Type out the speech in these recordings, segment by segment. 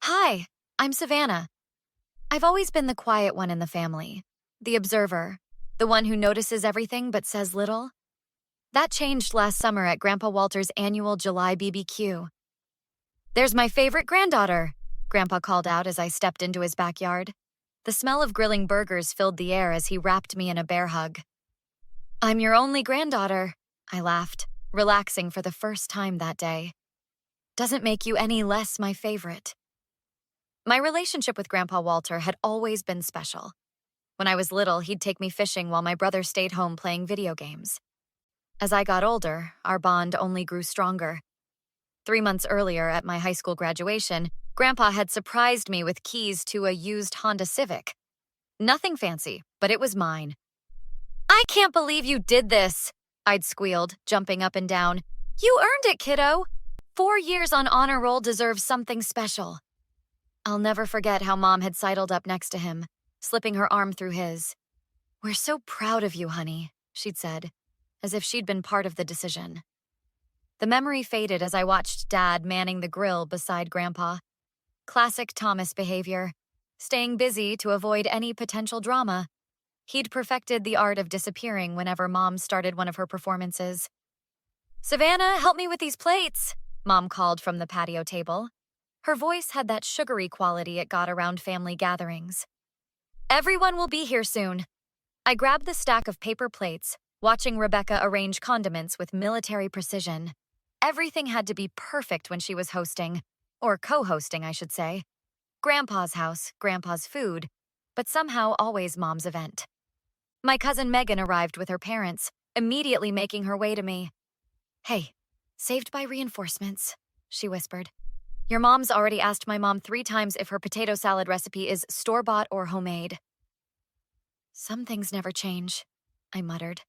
Hi, I'm Savannah. I've always been the quiet one in the family, the observer, the one who notices everything but says little. That changed last summer at Grandpa Walter's annual July BBQ. There's my favorite granddaughter, Grandpa called out as I stepped into his backyard. The smell of grilling burgers filled the air as he wrapped me in a bear hug. I'm your only granddaughter, I laughed, relaxing for the first time that day. Doesn't make you any less my favorite. My relationship with Grandpa Walter had always been special. When I was little, he'd take me fishing while my brother stayed home playing video games. As I got older, our bond only grew stronger. 3 months earlier, at my high school graduation, Grandpa had surprised me with keys to a used Honda Civic. Nothing fancy, but it was mine. I can't believe you did this, I'd squealed, jumping up and down. You earned it, kiddo. 4 years on honor roll deserves something special. I'll never forget how Mom had sidled up next to him, slipping her arm through his. We're so proud of you, honey, she'd said, as if she'd been part of the decision. The memory faded as I watched Dad manning the grill beside Grandpa. Classic Thomas behavior, staying busy to avoid any potential drama. He'd perfected the art of disappearing whenever Mom started one of her performances. Savannah, help me with these plates, Mom called from the patio table. Her voice had that sugary quality it got around family gatherings. Everyone will be here soon. I grabbed the stack of paper plates, watching Rebecca arrange condiments with military precision. Everything had to be perfect when she was hosting, or co-hosting, I should say. Grandpa's house, Grandpa's food, but somehow always Mom's event. My cousin Megan arrived with her parents, immediately making her way to me. Hey, saved by reinforcements, she whispered. Your mom's already asked my mom 3 times if her potato salad recipe is store-bought or homemade. Some things never change, I muttered.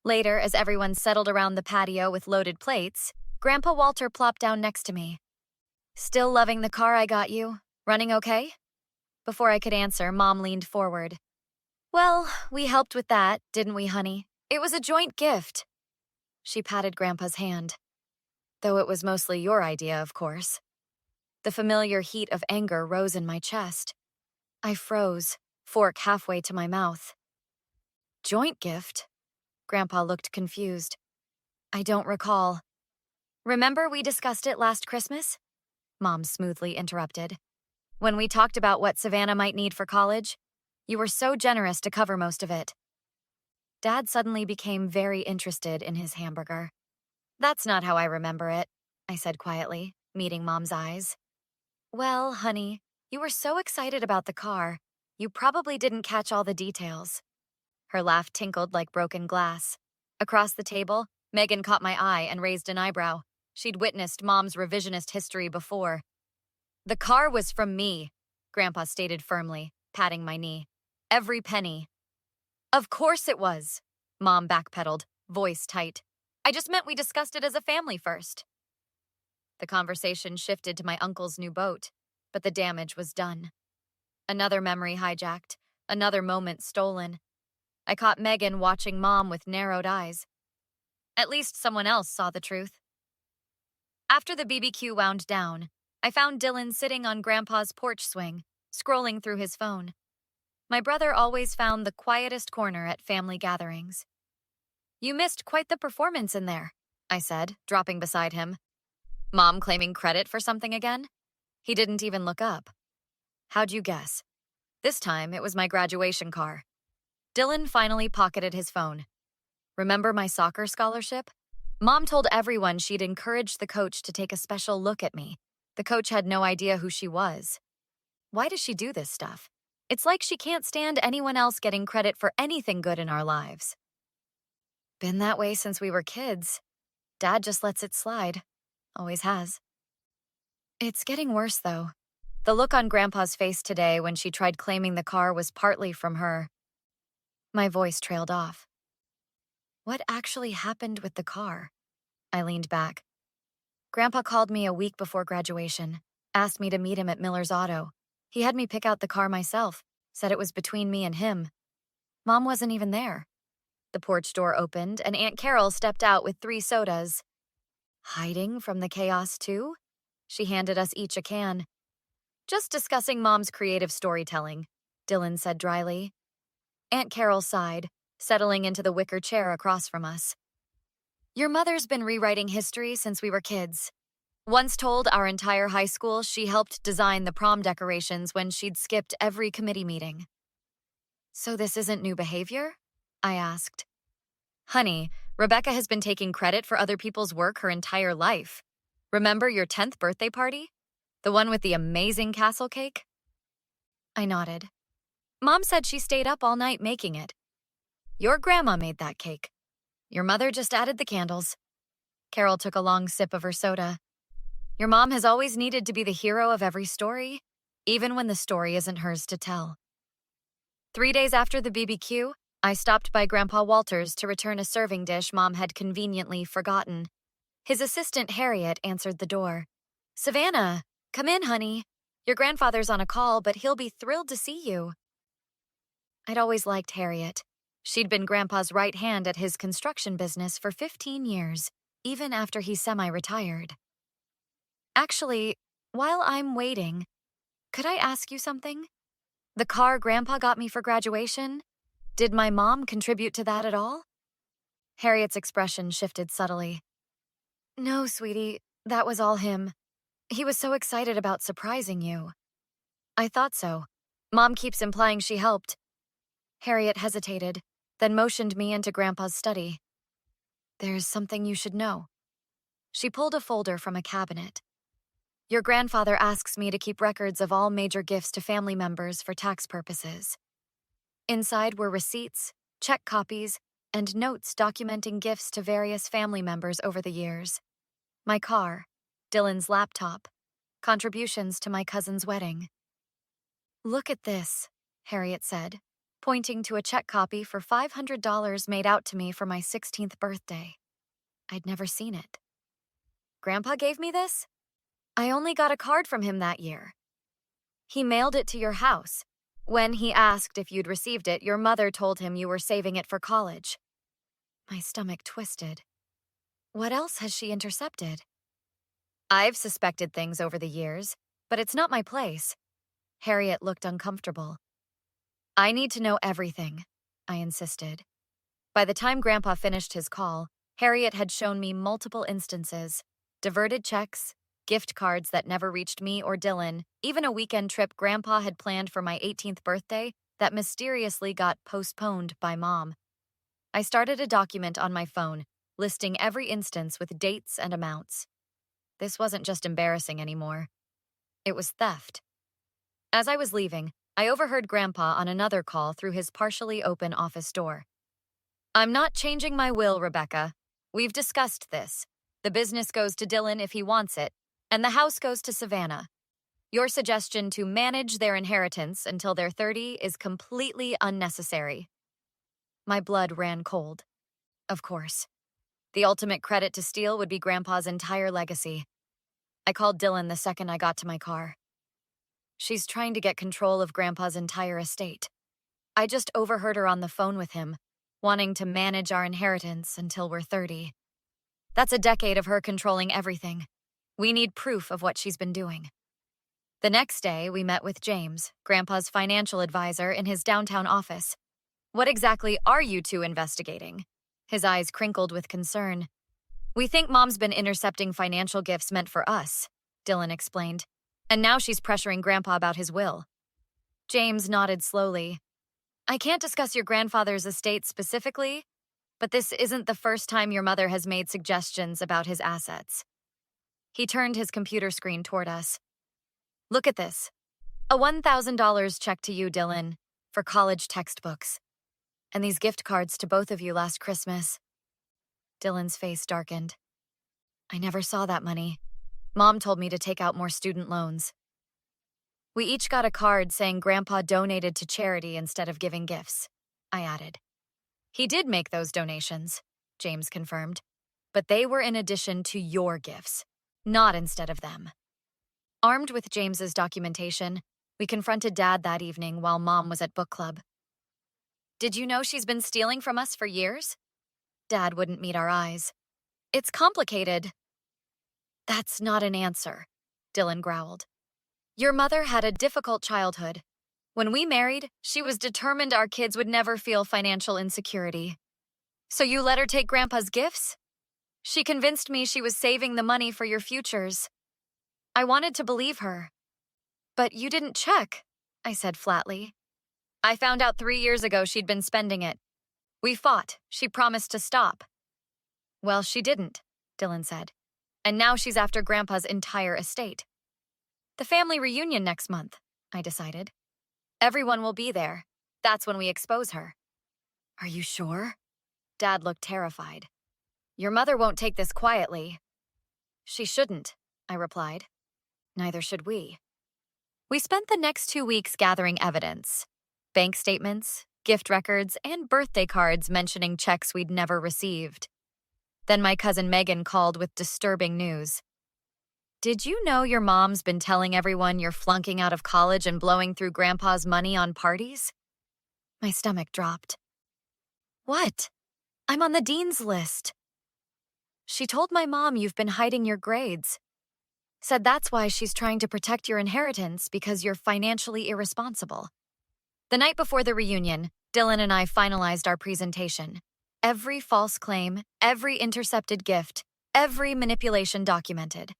Later, as everyone settled around the patio with loaded plates, Grandpa Walter plopped down next to me. Still loving the car I got you? Running okay? Before I could answer, Mom leaned forward. Well, we helped with that, didn't we, honey? It was a joint gift. She patted Grandpa's hand. Though it was mostly your idea, of course. The familiar heat of anger rose in my chest. I froze, fork halfway to my mouth. Joint gift? Grandpa looked confused. I don't recall. Remember we discussed it last Christmas? Mom smoothly interrupted. When we talked about what Savannah might need for college, you were so generous to cover most of it. Dad suddenly became very interested in his hamburger. That's not how I remember it, I said quietly, meeting Mom's eyes. Well, honey, you were so excited about the car, you probably didn't catch all the details. Her laugh tinkled like broken glass. Across the table, Megan caught my eye and raised an eyebrow. She'd witnessed Mom's revisionist history before. The car was from me, Grandpa stated firmly, patting my knee. Every penny. Of course it was, Mom backpedaled, voice tight. I just meant we discussed it as a family first. The conversation shifted to my uncle's new boat, but the damage was done. Another memory hijacked, another moment stolen. I caught Megan watching Mom with narrowed eyes. At least someone else saw the truth. After the BBQ wound down, I found Dylan sitting on Grandpa's porch swing, scrolling through his phone. My brother always found the quietest corner at family gatherings. You missed quite the performance in there, I said, dropping beside him. Mom claiming credit for something again? He didn't even look up. How'd you guess? This time, it was my graduation car. Dylan finally pocketed his phone. Remember my soccer scholarship? Mom told everyone she'd encouraged the coach to take a special look at me. The coach had no idea who she was. Why does she do this stuff? It's like she can't stand anyone else getting credit for anything good in our lives. Been that way since we were kids. Dad just lets it slide. Always has. It's getting worse, though. The look on Grandpa's face today when she tried claiming the car was partly from her. My voice trailed off. What actually happened with the car? I leaned back. Grandpa called me a week before graduation, asked me to meet him at Miller's Auto. He had me pick out the car myself, said it was between me and him. Mom wasn't even there. The porch door opened, and Aunt Carol stepped out with 3 sodas. Hiding from the chaos, too? She handed us each a can. Just discussing Mom's creative storytelling, Dylan said dryly. Aunt Carol sighed, settling into the wicker chair across from us. Your mother's been rewriting history since we were kids. Once told our entire high school she helped design the prom decorations when she'd skipped every committee meeting. So this isn't new behavior? I asked. Honey, Rebecca has been taking credit for other people's work her entire life. Remember your 10th birthday party? The one with the amazing castle cake? I nodded. Mom said she stayed up all night making it. Your grandma made that cake. Your mother just added the candles. Carol took a long sip of her soda. Your mom has always needed to be the hero of every story, even when the story isn't hers to tell. 3 days after the BBQ, I stopped by Grandpa Walter's to return a serving dish Mom had conveniently forgotten. His assistant Harriet answered the door. Savannah, come in, honey. Your grandfather's on a call, but he'll be thrilled to see you. I'd always liked Harriet. She'd been Grandpa's right hand at his construction business for 15 years, even after he semi-retired. Actually, while I'm waiting, could I ask you something? The car Grandpa got me for graduation? Did my mom contribute to that at all? Harriet's expression shifted subtly. No, sweetie, that was all him. He was so excited about surprising you. I thought so. Mom keeps implying she helped. Harriet hesitated, then motioned me into Grandpa's study. There's something you should know. She pulled a folder from a cabinet. Your grandfather asks me to keep records of all major gifts to family members for tax purposes. Inside were receipts, check copies, and notes documenting gifts to various family members over the years. My car, Dylan's laptop, contributions to my cousin's wedding. Look at this, Harriet said, pointing to a check copy for $500 made out to me for my 16th birthday. I'd never seen it. Grandpa gave me this? I only got a card from him that year. He mailed it to your house. When he asked if you'd received it, your mother told him you were saving it for college. My stomach twisted. What else has she intercepted? I've suspected things over the years, but it's not my place. Harriet looked uncomfortable. I need to know everything, I insisted. By the time Grandpa finished his call, Harriet had shown me multiple instances, diverted checks, gift cards that never reached me or Dylan, even a weekend trip Grandpa had planned for my 18th birthday that mysteriously got postponed by Mom. I started a document on my phone, listing every instance with dates and amounts. This wasn't just embarrassing anymore. It was theft. As I was leaving, I overheard Grandpa on another call through his partially open office door. I'm not changing my will, Rebecca. We've discussed this. The business goes to Dylan if he wants it, and the house goes to Savannah. Your suggestion to manage their inheritance until they're 30 is completely unnecessary. My blood ran cold. Of course. The ultimate credit to steal would be Grandpa's entire legacy. I called Dylan the second I got to my car. She's trying to get control of Grandpa's entire estate. I just overheard her on the phone with him, wanting to manage our inheritance until we're 30. That's a decade of her controlling everything. We need proof of what she's been doing. The next day, we met with James, Grandpa's financial advisor, in his downtown office. What exactly are you two investigating? His eyes crinkled with concern. We think Mom's been intercepting financial gifts meant for us, Dylan explained. And now she's pressuring Grandpa about his will. James nodded slowly. I can't discuss your grandfather's estate specifically, but this isn't the first time your mother has made suggestions about his assets. He turned his computer screen toward us. Look at this. A $1,000 check to you, Dylan, for college textbooks. And these gift cards to both of you last Christmas. Dylan's face darkened. I never saw that money. Mom told me to take out more student loans. We each got a card saying Grandpa donated to charity instead of giving gifts, I added. He did make those donations, James confirmed, but they were in addition to your gifts, not instead of them. Armed with James's documentation, we confronted Dad that evening while Mom was at book club. Did you know she's been stealing from us for years? Dad wouldn't meet our eyes. It's complicated. That's not an answer, Dylan growled. Your mother had a difficult childhood. When we married, she was determined our kids would never feel financial insecurity. So you let her take Grandpa's gifts? She convinced me she was saving the money for your futures. I wanted to believe her. But you didn't check, I said flatly. I found out 3 years ago she'd been spending it. We fought. She promised to stop. Well, she didn't, Dylan said. And now she's after Grandpa's entire estate. The family reunion next month, I decided. Everyone will be there. That's when we expose her. Are you sure? Dad looked terrified. Your mother won't take this quietly. She shouldn't, I replied. Neither should we. We spent the next 2 weeks gathering evidence. Bank statements, gift records, and birthday cards mentioning checks we'd never received. Then my cousin Megan called with disturbing news. Did you know your mom's been telling everyone you're flunking out of college and blowing through Grandpa's money on parties? My stomach dropped. What? I'm on the dean's list. She told my mom you've been hiding your grades. Said that's why she's trying to protect your inheritance because you're financially irresponsible. The night before the reunion, Dylan and I finalized our presentation. Every false claim, every intercepted gift, every manipulation documented.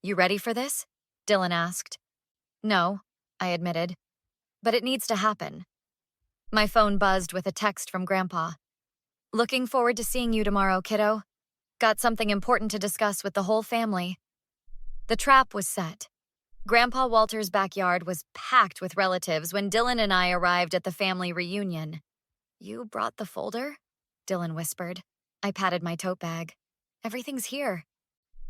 You ready for this? Dylan asked. No, I admitted. But it needs to happen. My phone buzzed with a text from Grandpa. Looking forward to seeing you tomorrow, kiddo. Got something important to discuss with the whole family. The trap was set. Grandpa Walter's backyard was packed with relatives when Dylan and I arrived at the family reunion. You brought the folder? Dylan whispered. I patted my tote bag. Everything's here.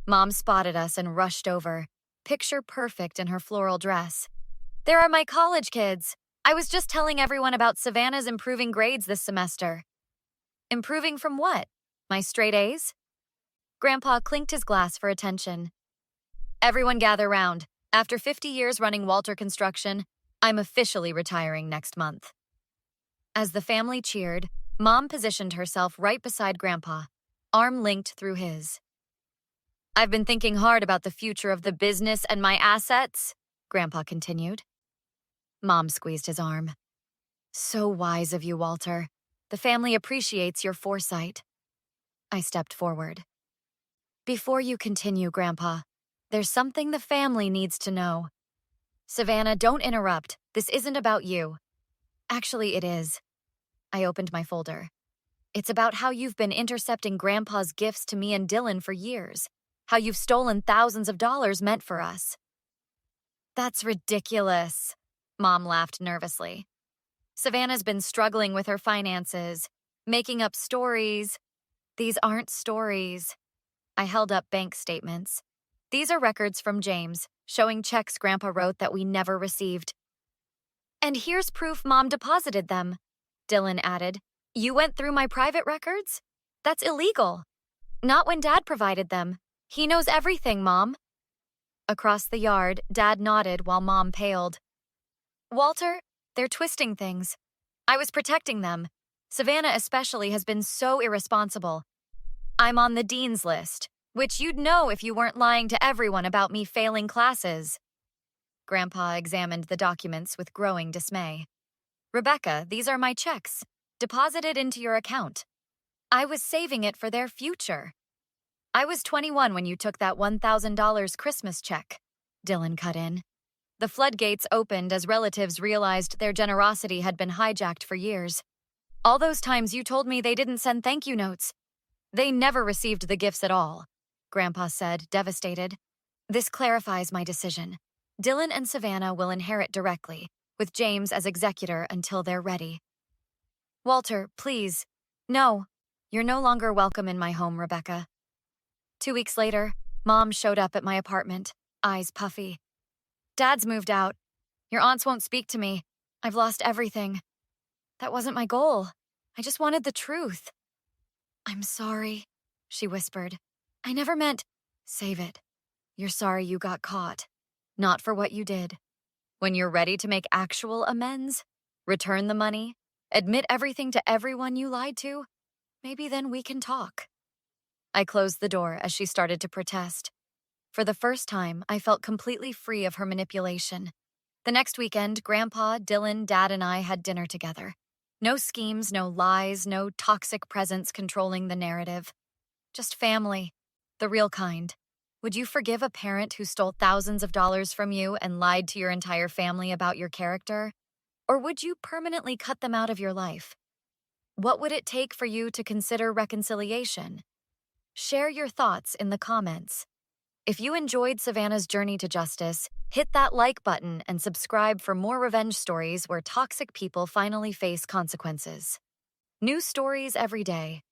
Mom spotted us and rushed over, picture perfect in her floral dress. There are my college kids. I was just telling everyone about Savannah's improving grades this semester. Improving from what? My straight A's? Grandpa clinked his glass for attention. Everyone gather round. After 50 years running Walter Construction, I'm officially retiring next month. As the family cheered, Mom positioned herself right beside Grandpa, arm linked through his. I've been thinking hard about the future of the business and my assets, Grandpa continued. Mom squeezed his arm. So wise of you, Walter. The family appreciates your foresight. I stepped forward. Before you continue, Grandpa, there's something the family needs to know. Savannah, don't interrupt. This isn't about you. Actually, it is. I opened my folder. It's about how you've been intercepting Grandpa's gifts to me and Dylan for years. How you've stolen thousands of dollars meant for us. That's ridiculous, Mom laughed nervously. Savannah's been struggling with her finances, making up stories. These aren't stories. I held up bank statements. These are records from James, showing checks Grandpa wrote that we never received. And here's proof Mom deposited them, Dylan added. You went through my private records? That's illegal. Not when Dad provided them. He knows everything, Mom. Across the yard, Dad nodded while Mom paled. Walter, they're twisting things. I was protecting them. Savannah especially has been so irresponsible. I'm on the dean's list, which you'd know if you weren't lying to everyone about me failing classes. Grandpa examined the documents with growing dismay. Rebecca, these are my checks, deposited into your account. I was saving it for their future. I was 21 when you took that $1,000 Christmas check, Dylan cut in. The floodgates opened as relatives realized their generosity had been hijacked for years. All those times you told me they didn't send thank you notes. They never received the gifts at all, Grandpa said, devastated. This clarifies my decision. Dylan and Savannah will inherit directly, with James as executor until they're ready. Walter, please. No, you're no longer welcome in my home, Rebecca. 2 weeks later, Mom showed up at my apartment, eyes puffy. Dad's moved out. Your aunts won't speak to me. I've lost everything. That wasn't my goal. I just wanted the truth. I'm sorry, she whispered. I never meant... Save it. You're sorry you got caught. Not for what you did. When you're ready to make actual amends, return the money, admit everything to everyone you lied to, maybe then we can talk. I closed the door as she started to protest. For the first time, I felt completely free of her manipulation. The next weekend, Grandpa, Dylan, Dad, and I had dinner together. No schemes, no lies, no toxic presence controlling the narrative. Just family, the real kind. Would you forgive a parent who stole thousands of dollars from you and lied to your entire family about your character? Or would you permanently cut them out of your life? What would it take for you to consider reconciliation? Share your thoughts in the comments. If you enjoyed Savannah's journey to justice, hit that like button and subscribe for more revenge stories where toxic people finally face consequences. New stories every day.